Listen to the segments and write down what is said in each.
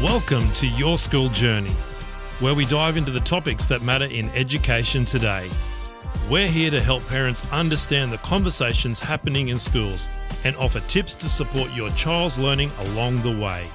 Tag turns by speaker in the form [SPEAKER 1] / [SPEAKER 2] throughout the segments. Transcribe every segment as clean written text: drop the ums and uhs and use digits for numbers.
[SPEAKER 1] Welcome to Your School Journey, where we dive into the topics that matter in education today. We're here to help parents understand the conversations happening in schools and offer tips to support your child's learning along the way.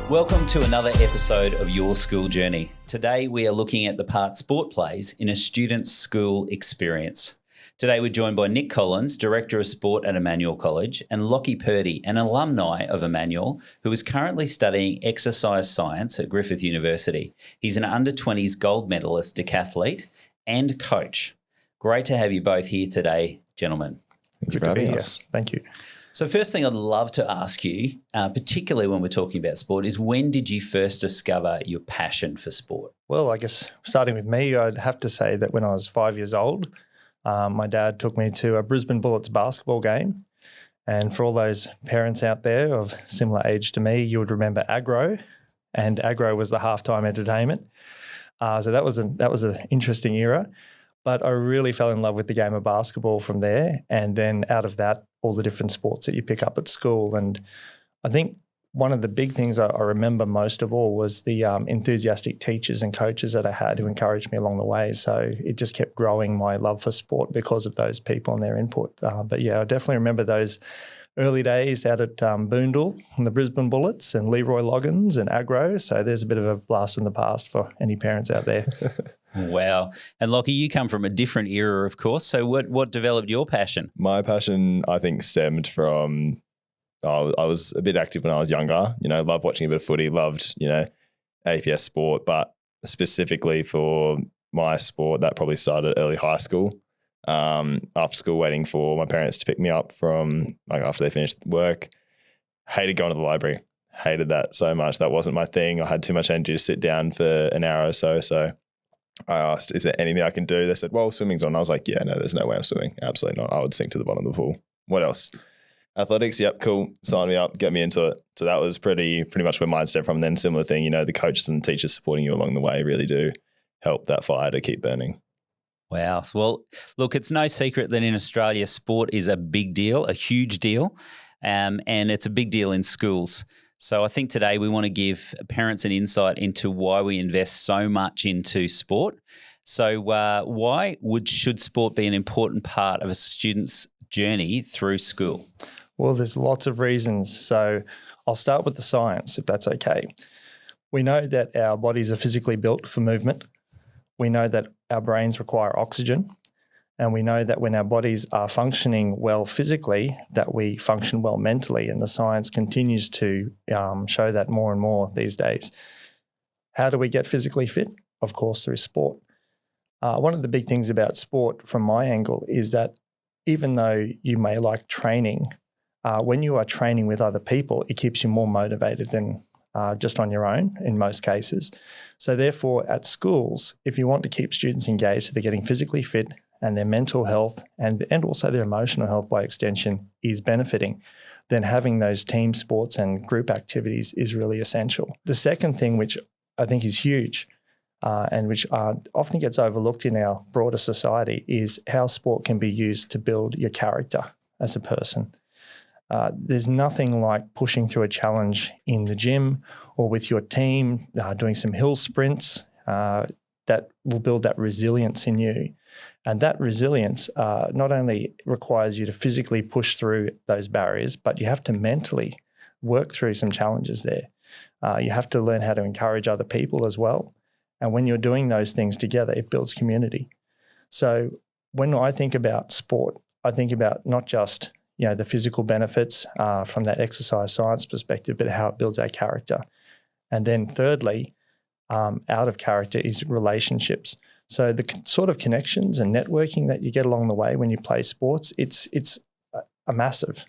[SPEAKER 2] Welcome to another episode of Your School Journey. Today we are looking at the part sport plays in a student's school experience. Today we're joined by Nick Collins, Director of Sport at Emmanuel College, and Lachie Purdie, an alumni of Emmanuel, who is currently studying exercise science at Griffith University. He's an under-20s gold medalist, decathlete, and coach. Great to have you both here today, gentlemen.
[SPEAKER 3] Thank you for having us.
[SPEAKER 4] Thank you.
[SPEAKER 2] So first thing I'd love to ask you, particularly when we're talking about sport, is when did you first discover your passion for sport?
[SPEAKER 4] Well, I guess starting with me, I'd have to say that when I was 5 years old, my dad took me to a Brisbane Bullets basketball game. And for all those parents out there of similar age to me, you would remember aggro, and aggro was the halftime entertainment. So that was an interesting era. But I really fell in love with the game of basketball from there. And then out of that, all the different sports that you pick up at school. And I think one of the big things I remember most of all was the enthusiastic teachers and coaches that I had who encouraged me along the way. So it just kept growing my love for sport because of those people and their input. But yeah, I definitely remember those early days out at Boondall and the Brisbane Bullets and Leroy Loggins and aggro. So there's a bit of a blast in the past for any parents out there.
[SPEAKER 2] Wow. And Lachie, you come from a different era, of course. So what developed your passion?
[SPEAKER 3] My passion, I think, stemmed from I was a bit active when I was younger, loved watching a bit of footy, loved, APS sport, but specifically for my sport, that probably started early high school. After school, waiting for my parents to pick me up from after they finished work. Hated going to the library. Hated that so much. That wasn't my thing. I had too much energy to sit down for an hour or so. So I asked, is there anything I can do? They said, well, swimming's on. I was like, yeah, no, there's no way I'm swimming. Absolutely not. I would sink to the bottom of the pool. What else? Athletics, yep, cool. Sign me up, get me into it. So that was pretty much where mine stepped from. And then similar thing, the coaches and teachers supporting you along the way really do help that fire to keep burning.
[SPEAKER 2] Wow. Well, look, it's no secret that in Australia, sport is a big deal, a huge deal, and it's a big deal in schools. So I think today we want to give parents an insight into why we invest so much into sport. So should sport be an important part of a student's journey through school?
[SPEAKER 4] Well, there's lots of reasons. So I'll start with the science, if that's okay. We know that our bodies are physically built for movement. We know that our brains require oxygen. And we know that when our bodies are functioning well physically, that we function well mentally. And the science continues to show that more and more these days. How do we get physically fit? Of course, through sport. One of the big things about sport from my angle is that even though you may like training, when you are training with other people, it keeps you more motivated than just on your own in most cases. So therefore, at schools, if you want to keep students engaged so they're getting physically fit and their mental health and also their emotional health by extension is benefiting, then having those team sports and group activities is really essential. The second thing, which I think is huge and which often gets overlooked in our broader society, is how sport can be used to build your character as a person. There's nothing like pushing through a challenge in the gym or with your team, doing some hill sprints that will build that resilience in you. And that resilience not only requires you to physically push through those barriers, but you have to mentally work through some challenges there. You have to learn how to encourage other people as well. And when you're doing those things together, it builds community. So when I think about sport, I think about not just the physical benefits from that exercise science perspective, but how it builds our character. And then thirdly, out of character is relationships. So the sort of connections and networking that you get along the way when you play sports, it's a massive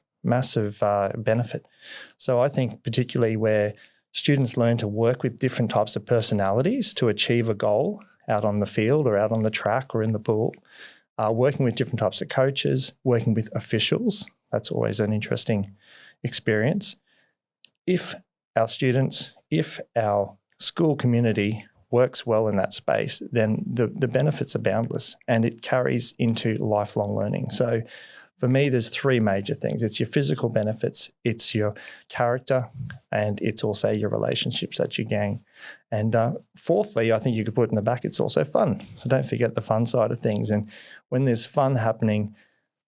[SPEAKER 4] benefit. So I think particularly where students learn to work with different types of personalities to achieve a goal out on the field or out on the track or in the pool, working with different types of coaches, working with officials. That's always an interesting experience. If our school community works well in that space, then the benefits are boundless and it carries into lifelong learning. So For me, there's three major things. It's your physical benefits, it's your character, and it's also your relationships that you gain. And fourthly, I think you could put in the back, it's also fun. So don't forget the fun side of things. And when there's fun happening,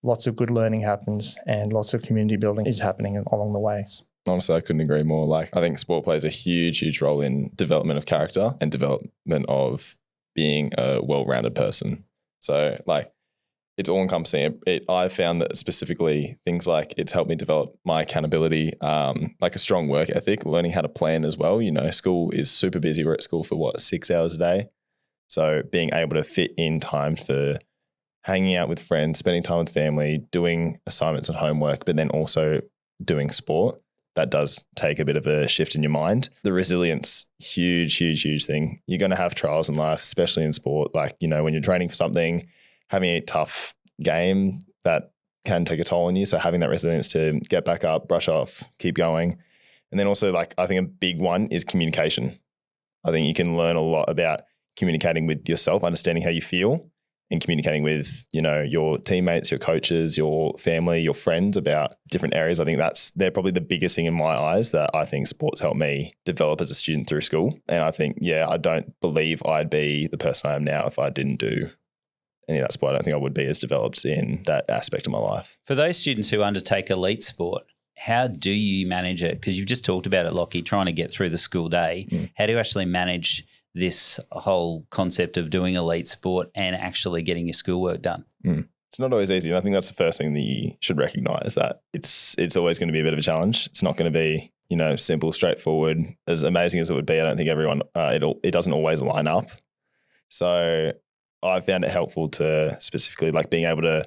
[SPEAKER 4] lots of good learning happens and lots of community building is happening along the way.
[SPEAKER 3] Honestly, I couldn't agree more. Like, I think sport plays a huge, huge role in development of character and development of being a well-rounded person. So like, it's all encompassing. I found that specifically things like it's helped me develop my accountability, like a strong work ethic, learning how to plan as well. You know, school is super busy. We're at school for 6 hours a day. So being able to fit in time for hanging out with friends, spending time with family, doing assignments and homework, but then also doing sport, that does take a bit of a shift in your mind. The resilience, huge, huge, huge thing. You're going to have trials in life, especially in sport. Like, you know, when you're training for something, having a tough game, that can take a toll on you. So having that resilience to get back up, brush off, keep going. And then also, like, I think a big one is communication. I think you can learn a lot about communicating with yourself, understanding how you feel, and communicating with, you know, your teammates, your coaches, your family, your friends about different areas. I think they're probably the biggest thing in my eyes that I think sports helped me develop as a student through school. And I think, I don't believe I'd be the person I am now if I didn't do any of that sport. I don't think I would be as developed in that aspect of my life.
[SPEAKER 2] For those students who undertake elite sport, how do you manage it? Because you've just talked about it, Lachie, trying to get through the school day. How do you actually manage this whole concept of doing elite sport and actually getting your schoolwork done?
[SPEAKER 3] It's not always easy. And I think that's the first thing that you should recognize, that it's always going to be a bit of a challenge. It's not going to be, you know, simple, straightforward. As amazing as it would be, I don't think everyone, it doesn't always line up. So I found it helpful to specifically like being able to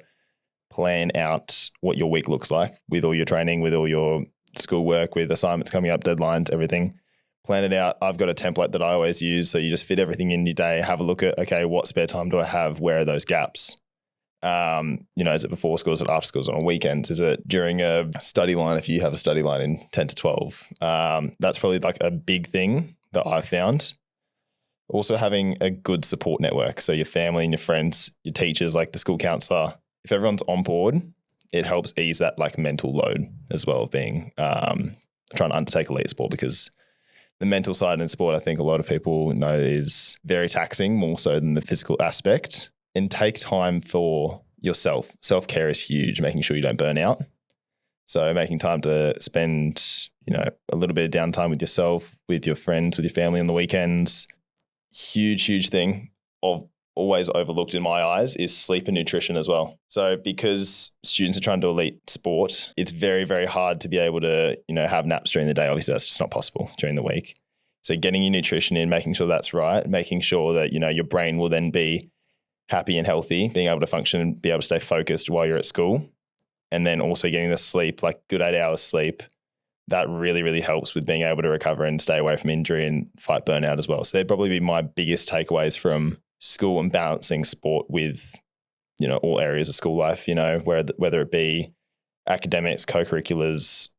[SPEAKER 3] plan out what your week looks like with all your training, with all your schoolwork, with assignments coming up, deadlines, everything. Plan it out. I've got a template that I always use. So you just fit everything in your day, have a look at, okay, what spare time do I have? Where are those gaps? You know, is it before school? Is it after school? Is it on weekends? Is it during a study line? If you have a study line in 10 to 12, that's probably like a big thing that I've found. Also having a good support network. So your family and your friends, your teachers, like the school counsellor, if everyone's on board, it helps ease that like mental load as well of being, trying to undertake elite sport, because the mental side in sport, I think a lot of people know, is very taxing, more so than the physical aspect. And take time for yourself. Self-care is huge, making sure you don't burn out. So making time to spend, you know, a little bit of downtime with yourself, with your friends, with your family on the weekends. Huge, huge thing of always overlooked in my eyes is sleep and nutrition as well. So because students are trying to do elite sport, it's very, very hard to be able to, you know, have naps during the day. Obviously, that's just not possible during the week. So getting your nutrition in, making sure that's right, making sure that, you know, your brain will then be happy and healthy, being able to function and be able to stay focused while you're at school. And then also getting the sleep, like good 8 hours sleep, that really, really helps with being able to recover and stay away from injury and fight burnout as well. So they'd probably be my biggest takeaways from school and balancing sport with, you know, all areas of school life, you know, whether it be academics, co-curriculars,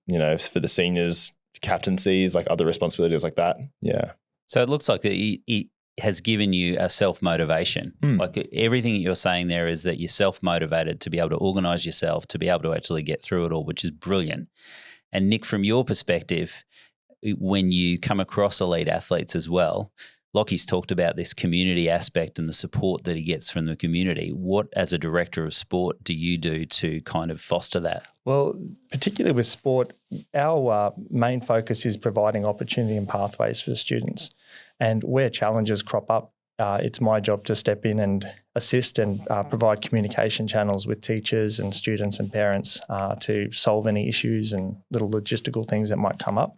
[SPEAKER 3] you know, for the seniors, captaincies, like other responsibilities like that. Yeah.
[SPEAKER 2] So it looks like it has given you a self-motivation. Like everything that you're saying there is that you're self-motivated to be able to organise yourself, to be able to actually get through it all, which is brilliant. And Nick, from your perspective, when you come across elite athletes as well, Lachie's talked about this community aspect and the support that he gets from the community. What, as a director of sport, do you do to kind of foster that?
[SPEAKER 4] Well, particularly with sport, our main focus is providing opportunity and pathways for students. And where challenges crop up, it's my job to step in and assist and provide communication channels with teachers and students and parents to solve any issues and little logistical things that might come up.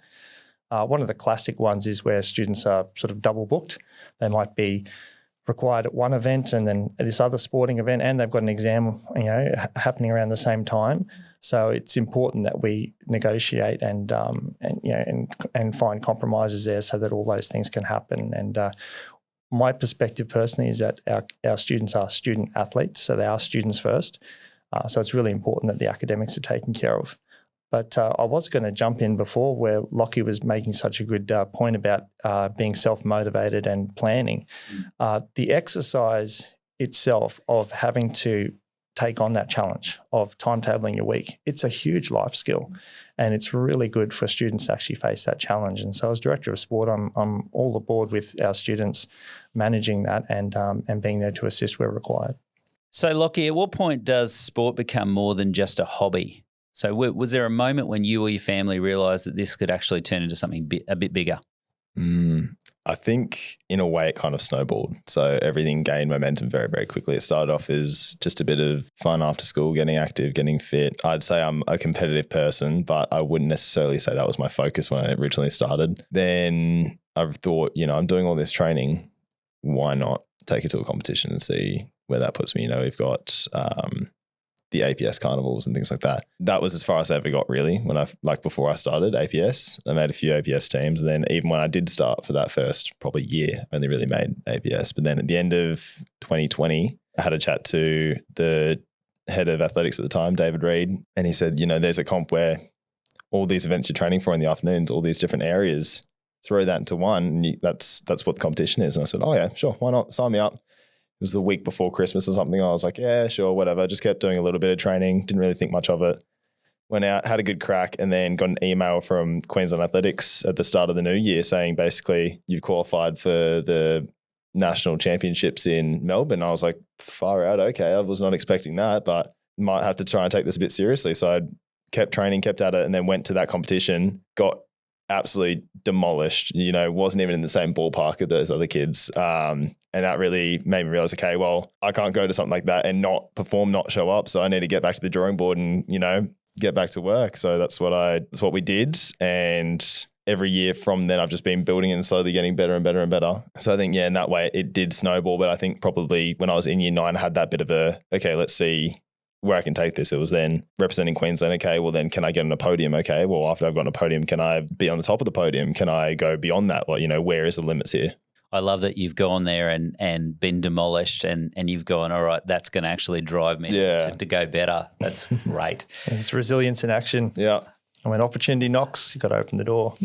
[SPEAKER 4] One of the classic ones is where students are sort of double booked. They might be required at one event and then this other sporting event, and they've got an exam, you know, happening around the same time. So it's important that we negotiate and find compromises there so that all those things can happen. And my perspective personally is that our students are student athletes, so they are students first. So it's really important that the academics are taken care of. But I was going to jump in before where Lachie was making such a good point about being self-motivated and planning. The exercise itself of having to take on that challenge of timetabling your week. It's a huge life skill, and it's really good for students to actually face that challenge. And so as director of sport, I'm all aboard with our students managing that and being there to assist where required.
[SPEAKER 2] So, Lachie, at what point does sport become more than just a hobby? So was there a moment when you or your family realised that this could actually turn into something a bit bigger?
[SPEAKER 3] I think in a way it kind of snowballed. So everything gained momentum very, very quickly. It started off as just a bit of fun after school, getting active, getting fit. I'd say I'm a competitive person, but I wouldn't necessarily say that was my focus when I originally started. Then I've thought, I'm doing all this training. Why not take it to a competition and see where that puts me? We've got the APS carnivals and things like that. That was as far as I ever got really before I started APS. I made a few APS teams, and then even when I did start for that first probably year, I only really made APS. But then at the end of 2020, I had a chat to the head of athletics at the time, David Reed, and he said, there's a comp where all these events you're training for in the afternoons, all these different areas, throw that into one, and that's what the competition is. And I said, oh yeah, sure, why not? Sign me up. It was the week before Christmas or something. I was like, yeah, sure, whatever. Just kept doing a little bit of training. Didn't really think much of it. Went out, had a good crack, and then got an email from Queensland Athletics at the start of the new year saying basically you've qualified for the national championships in Melbourne. I was like, far out. Okay. I was not expecting that, but might have to try and take this a bit seriously. So I kept training, kept at it, and then went to that competition, got absolutely demolished, wasn't even in the same ballpark as those other kids. And that really made me realize, okay, well, I can't go to something like that and not perform, not show up. So I need to get back to the drawing board and, get back to work. So that's what we did. And every year from then I've just been building and slowly getting better and better and better. So I think, in that way it did snowball. But I think probably when I was in year 9, I had that bit of okay, let's see where I can take this. It was then representing Queensland. Okay, well then can I get on a podium? Okay, well after I've got on a podium, can I be on the top of the podium? Can I go beyond that? Where is the limits here?
[SPEAKER 2] I love that you've gone there and been demolished and you've gone, all right, that's going to actually drive me to go better. That's great.
[SPEAKER 4] It's resilience in action.
[SPEAKER 3] Yeah.
[SPEAKER 4] And when opportunity knocks, you've got to open the door.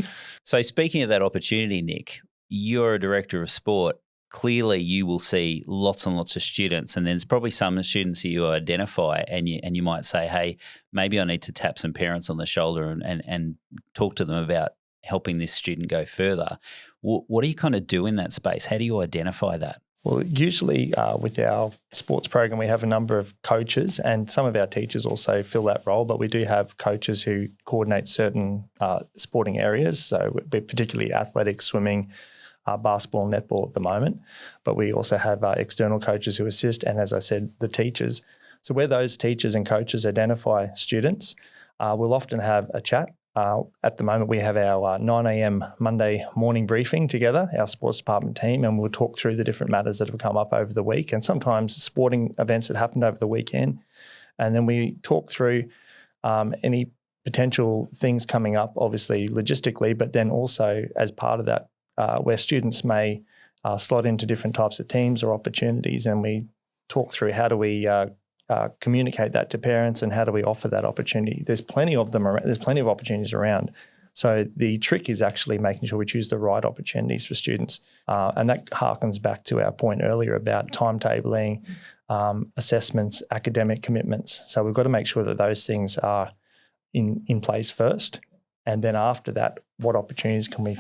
[SPEAKER 2] So speaking of that opportunity, Nick, you're a director of sport. Clearly you will see lots and lots of students, and there's probably some students that you identify and you might say, hey, maybe I need to tap some parents on the shoulder and talk to them about helping this student go further. What do you kind of do in that space? How do you identify that?
[SPEAKER 4] Well, usually with our sports program, we have a number of coaches, and some of our teachers also fill that role, but we do have coaches who coordinate certain sporting areas. So particularly athletics, swimming, basketball and netball at the moment. But we also have external coaches who assist, and as I said, the teachers. So where those teachers and coaches identify students, we'll often have a chat. At the moment, we have our 9 a.m. Monday morning briefing together, our sports department team, and we'll talk through the different matters that have come up over the week and sometimes sporting events that happened over the weekend. And then we talk through any potential things coming up, obviously logistically, but then also as part of that, where students may slot into different types of teams or opportunities, and we talk through how do we communicate that to parents and how do we offer that opportunity. There's plenty of them around. There's plenty of opportunities around. So the trick is actually making sure we choose the right opportunities for students. And that harkens back to our point earlier about timetabling, assessments, academic commitments. So we've got to make sure that those things are in place first. And then after that, what opportunities can we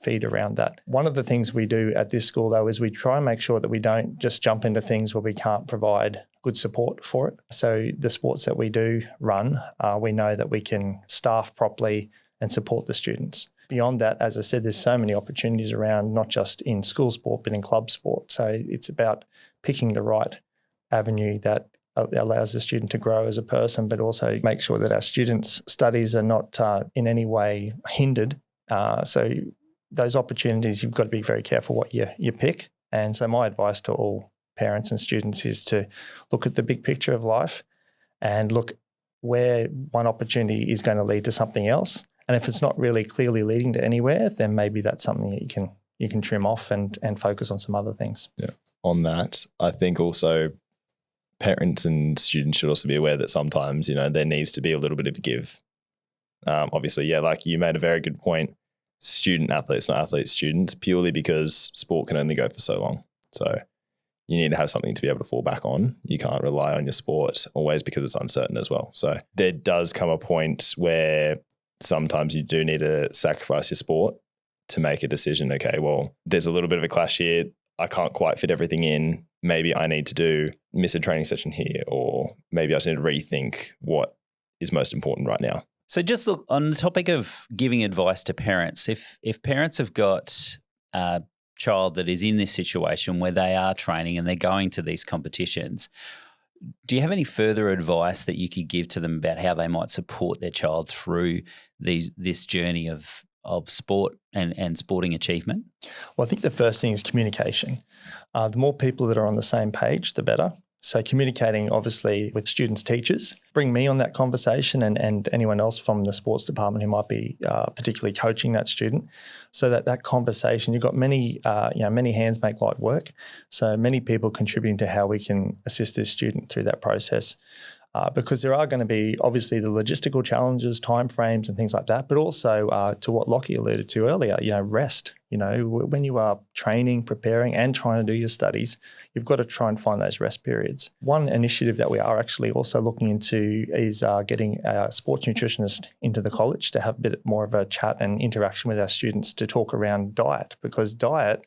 [SPEAKER 4] feed around that? One of the things we do at this school, though, is we try and make sure that we don't just jump into things where we can't provide good support for it. So the sports that we do run, we know that we can staff properly and support the students. Beyond that, as I said, there's so many opportunities around, not just in school sport, but in club sport. So it's about picking the right avenue that allows the student to grow as a person, but also make sure that our students' studies are not in any way hindered. So those opportunities, you've got to be very careful what you pick. And so my advice to all parents and students is to look at the big picture of life and look where one opportunity is going to lead to something else. And if it's not really clearly leading to anywhere, then maybe that's something that you can trim off and focus on some other things.
[SPEAKER 3] Yeah. On that, I think also parents and students should also be aware that sometimes, there needs to be a little bit of a give. Obviously, like you made a very good point, student athletes, not athlete students, purely because sport can only go for so long. So you need to have something to be able to fall back on. You can't rely on your sport always because it's uncertain as well. So there does come a point where sometimes you do need to sacrifice your sport to make a decision. Okay, well, there's a little bit of a clash here. I can't quite fit everything in. Maybe I need to miss a training session here, or maybe I just need to rethink what is most important right now.
[SPEAKER 2] So just look, on the topic of giving advice to parents, if parents have got a child that is in this situation where they are training and they're going to these competitions, do you have any further advice that you could give to them about how they might support their child through this journey of sport and sporting achievement?
[SPEAKER 4] Well, I think the first thing is communication. The more people that are on the same page, the better. So communicating, obviously, with students' teachers, bring me on that conversation and anyone else from the sports department who might be particularly coaching that student, so that conversation, you've got many hands make light work. So many people contributing to how we can assist this student through that process. Because there are going to be obviously the logistical challenges, timeframes and things like that, but also to what Lachie alluded to earlier, rest. When you are training, preparing and trying to do your studies, you've got to try and find those rest periods. One initiative that we are actually also looking into is getting a sports nutritionist into the college to have a bit more of a chat and interaction with our students to talk around diet, because diet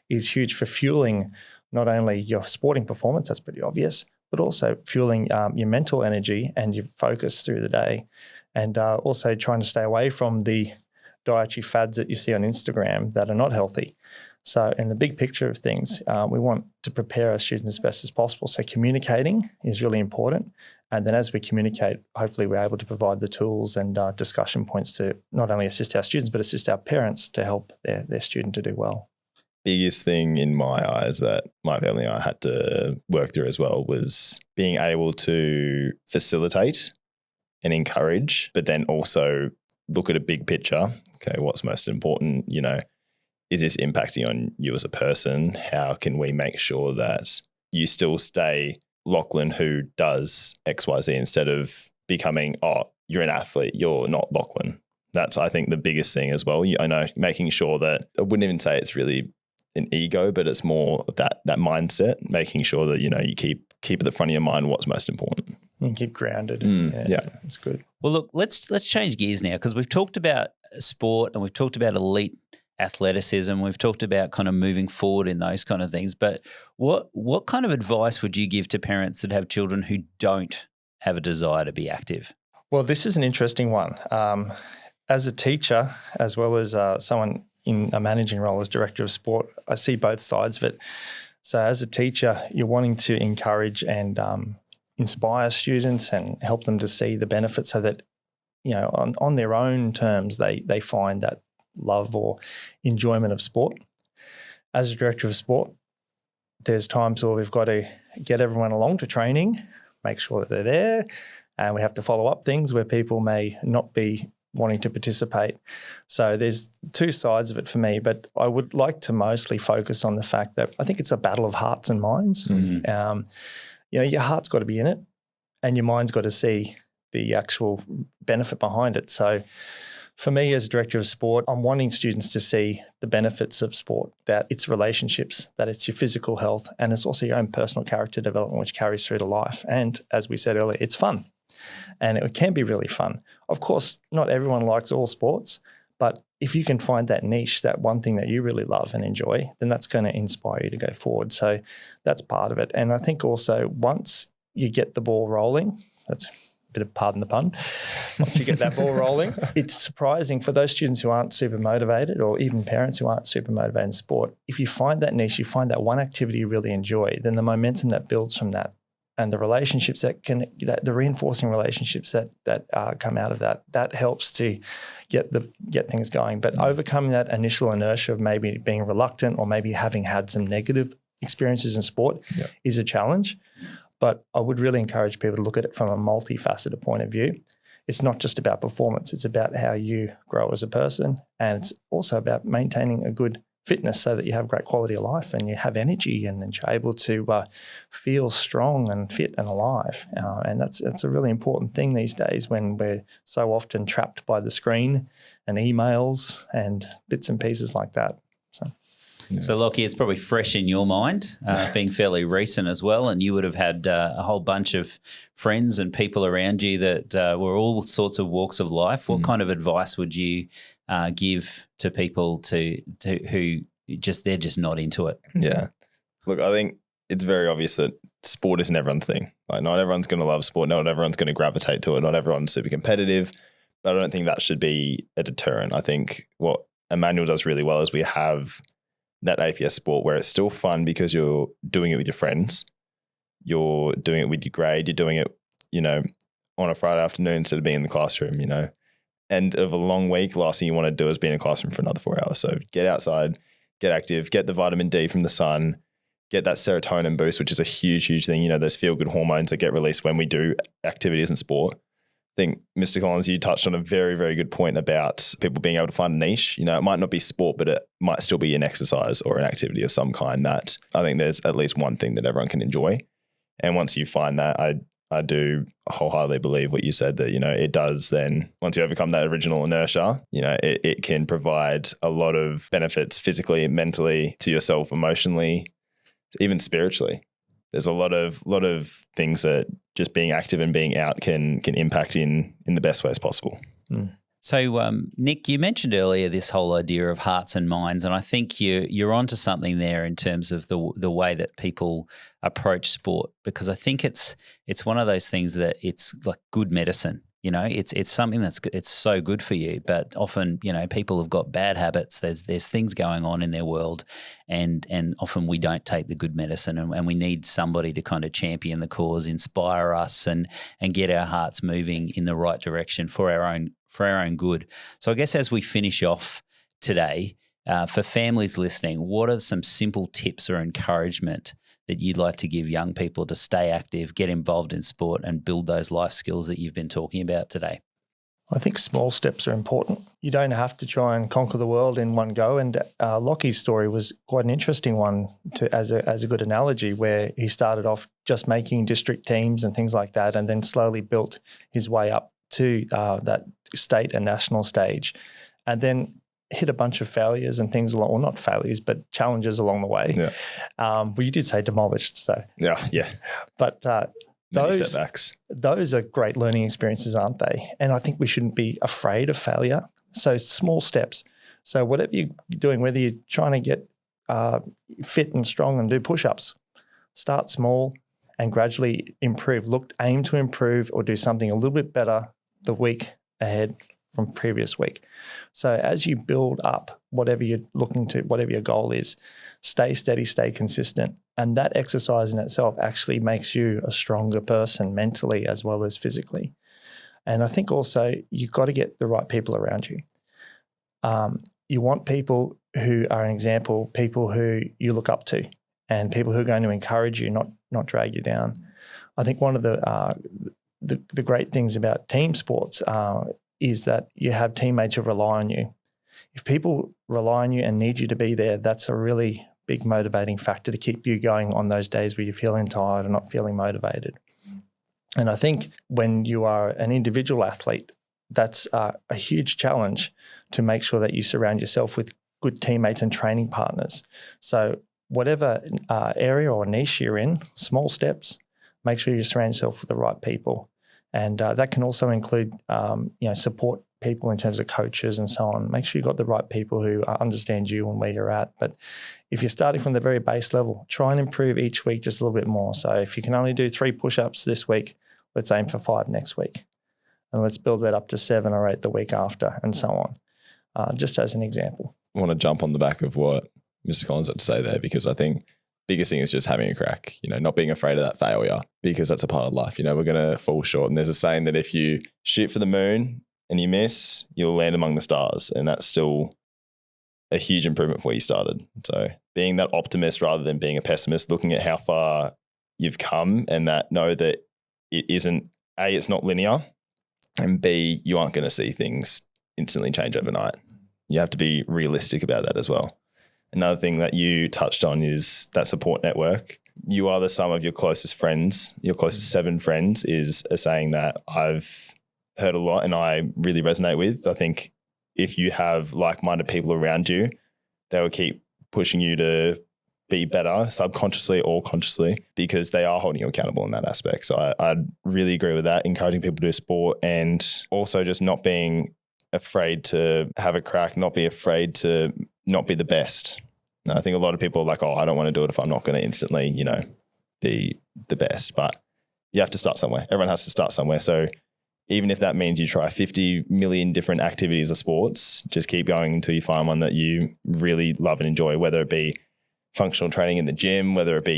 [SPEAKER 4] is huge for fueling not only your sporting performance, that's pretty obvious, but also fueling your mental energy and your focus through the day, and also trying to stay away from the dietary fads that you see on Instagram that are not healthy. So in the big picture of things, we want to prepare our students as best as possible. So communicating is really important. And then as we communicate, hopefully we're able to provide the tools and discussion points to not only assist our students, but assist our parents to help their student to do well.
[SPEAKER 3] Biggest thing in my eyes that my family and I had to work through as well was being able to facilitate and encourage, but then also look at a big picture. Okay, what's most important? Is this impacting on you as a person? How can we make sure that you still stay Lachlan who does X, Y, Z, instead of becoming, you're an athlete, you're not Lachlan. That's, I think, the biggest thing as well. I know, making sure that, I wouldn't even say it's really an ego, but it's more that mindset, making sure that, you keep at the front of your mind what's most important.
[SPEAKER 4] And keep grounded.
[SPEAKER 3] Yeah,
[SPEAKER 4] it's good.
[SPEAKER 2] Well, look, let's change gears now, because we've talked about sport and we've talked about elite athleticism. We've talked about kind of moving forward in those kind of things. But what kind of advice would you give to parents that have children who don't have a desire to be active?
[SPEAKER 4] Well, this is an interesting one. As a teacher, as well as someone in a managing role as director of sport, I see both sides of it. So as a teacher, you're wanting to encourage and inspire students and help them to see the benefits, so that, on their own terms, they find that love or enjoyment of sport. As a director of sport, there's times where we've got to get everyone along to training, make sure that they're there, and we have to follow up things where people may not be wanting to participate. So there's two sides of it for me, but I would like to mostly focus on the fact that I think it's a battle of hearts and minds. Mm-hmm. Your heart's got to be in it and your mind's got to see the actual benefit behind it. So for me as director of sport, I'm wanting students to see the benefits of sport, that it's relationships, that it's your physical health, and it's also your own personal character development, which carries through to life. And as we said earlier, it's fun. And it can be really fun. Of course, not everyone likes all sports, but if you can find that niche, that one thing that you really love and enjoy, then that's going to inspire you to go forward. So that's part of it. And I think also once you get the ball rolling, that's a bit of pardon the pun, once you get that ball rolling, it's surprising for those students who aren't super motivated, or even parents who aren't super motivated in sport. If you find that niche, you find that one activity you really enjoy, then the momentum that builds from that, and the relationships the reinforcing relationships that come out of that helps to get things going. But overcoming that initial inertia of maybe being reluctant or maybe having had some negative experiences in sport is a challenge. But I would really encourage people to look at it from a multifaceted point of view. It's not just about performance. It's about how you grow as a person, and it's also about maintaining a good fitness so that you have great quality of life and you have energy and you're able to feel strong and fit and alive. And that's a really important thing these days, when we're so often trapped by the screen and emails and bits and pieces like that. So,
[SPEAKER 2] So, Lachie, it's probably fresh in your mind, being fairly recent as well, and you would have had a whole bunch of friends and people around you that were all sorts of walks of life. What kind of advice would you give to people to who they're just not into it?
[SPEAKER 3] Yeah. Look, I think it's very obvious that sport isn't everyone's thing. Like, not everyone's going to love sport. Not everyone's going to gravitate to it. Not everyone's super competitive. But I don't think that should be a deterrent. I think what Emmanuel does really well is we have that APS sport where it's still fun because you're doing it with your friends. You're doing it with your grade. You're doing it, on a Friday afternoon instead of being in the classroom, End of a long week, last thing you want to do is be in a classroom for another 4 hours. So get outside, get active, get the vitamin D from the sun, get that serotonin boost, which is a huge, huge thing. Those feel-good hormones that get released when we do activities in sport. I think, Mr. Collins, you touched on a very, very good point about people being able to find a niche. It might not be sport, but it might still be an exercise or an activity of some kind that I think there's at least one thing that everyone can enjoy. And once you find that, I do wholeheartedly believe what you said, that, it does then, once you overcome that original inertia, it can provide a lot of benefits physically, mentally, to yourself, emotionally, even spiritually. There's a lot of things that just being active and being out can impact in the best ways possible.
[SPEAKER 2] So, Nick, you mentioned earlier this whole idea of hearts and minds, and I think you're onto something there in terms of the way that people approach sport, because I think it's one of those things that it's like good medicine. It's something it's so good for you, but often, people have got bad habits. There's things going on in their world, and often we don't take the good medicine, and we need somebody to kind of champion the cause, inspire us, and get our hearts moving in the right direction for our own good. So I guess as we finish off today, for families listening, what are some simple tips or encouragement that you'd like to give young people to stay active, get involved in sport, and build those life skills that you've been talking about today?
[SPEAKER 4] I think small steps are important. You don't have to try and conquer the world in one go. And Lachie's story was quite an interesting one as a good analogy, where he started off just making district teams and things like that, and then slowly built his way up to that state and national stage, and then hit a bunch of failures and things along, well, not failures, but challenges along the way.
[SPEAKER 3] Yeah.
[SPEAKER 4] Well, you did say demolished, so.
[SPEAKER 3] Yeah.
[SPEAKER 4] But
[SPEAKER 3] Many setbacks.
[SPEAKER 4] Those are great learning experiences, aren't they? And I think we shouldn't be afraid of failure. So small steps. So whatever you're doing, whether you're trying to get fit and strong and do push-ups, start small and gradually improve. Aim to improve or do something a little bit better the week ahead from previous week. So as you build up whatever you're looking to, whatever your goal is, stay steady, stay consistent. And that exercise in itself actually makes you a stronger person mentally as well as physically. And I think also you've got to get the right people around you. You want people who are an example, people who you look up to, and people who are going to encourage you, not drag you down. I think one of the great things about team sports is that you have teammates who rely on you. If people rely on you and need you to be there, that's a really big motivating factor to keep you going on those days where you're feeling tired or not feeling motivated. And I think when you are an individual athlete, that's a huge challenge to make sure that you surround yourself with good teammates and training partners. So whatever area or niche you're in, small steps, make sure you surround yourself with the right people. And that can also include, support people in terms of coaches and so on. Make sure you've got the right people who understand you and where you're at. But if you're starting from the very base level, try and improve each week just a little bit more. So if you can only do 3 push-ups this week, let's aim for 5 next week. And let's build that up to 7 or 8 the week after, and so on, just as an example.
[SPEAKER 3] I want to jump on the back of what Mr. Collins had to say there, because I think biggest thing is just having a crack, not being afraid of that failure, because that's a part of life. We're going to fall short. And there's a saying that if you shoot for the moon and you miss, you'll land among the stars. And that's still a huge improvement from where you started. So being that optimist rather than being a pessimist, looking at how far you've come, and that know that it isn't, A, it's not linear, and B, you aren't going to see things instantly change overnight. You have to be realistic about that as well. Another thing that you touched on is that support network. You are the sum of your closest friends. Your closest 7 friends is a saying that I've heard a lot and I really resonate with. I think if you have like-minded people around you, they will keep pushing you to be better subconsciously or consciously, because they are holding you accountable in that aspect. So I'd really agree with that, encouraging people to do sport, and also just not being afraid to have a crack, not be afraid to not be the best. I think a lot of people are like, oh, I don't want to do it if I'm not going to instantly, be the best. But you have to start somewhere. Everyone has to start somewhere. So even if that means you try 50 million different activities or sports, just keep going until you find one that you really love and enjoy, whether it be functional training in the gym, whether it be,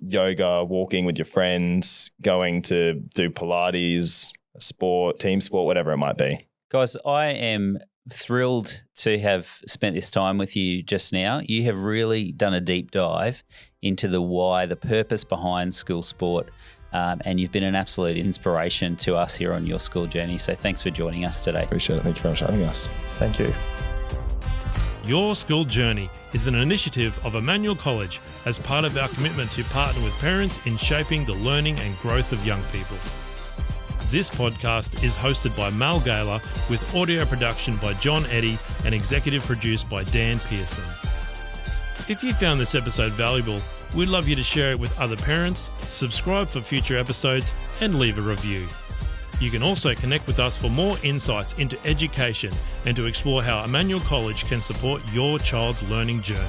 [SPEAKER 3] yoga, walking with your friends, going to do Pilates, sport, team sport, whatever it might be.
[SPEAKER 2] Guys, I am thrilled to have spent this time with you just now. You have really done a deep dive into the why, the purpose behind school sport, and you've been an absolute inspiration to us here on Your School Journey. So thanks for joining us today.
[SPEAKER 3] Appreciate it. Thank you very much for having us.
[SPEAKER 4] Thank you.
[SPEAKER 1] Your School Journey is an initiative of Emmanuel College as part of our commitment to partner with parents in shaping the learning and growth of young people. This podcast is hosted by Mal Gaylor with audio production by John Eddy and executive produced by Dan Pearson. If you found this episode valuable, we'd love you to share it with other parents, subscribe for future episodes, and leave a review. You can also connect with us for more insights into education and to explore how Emmanuel College can support your child's learning journey.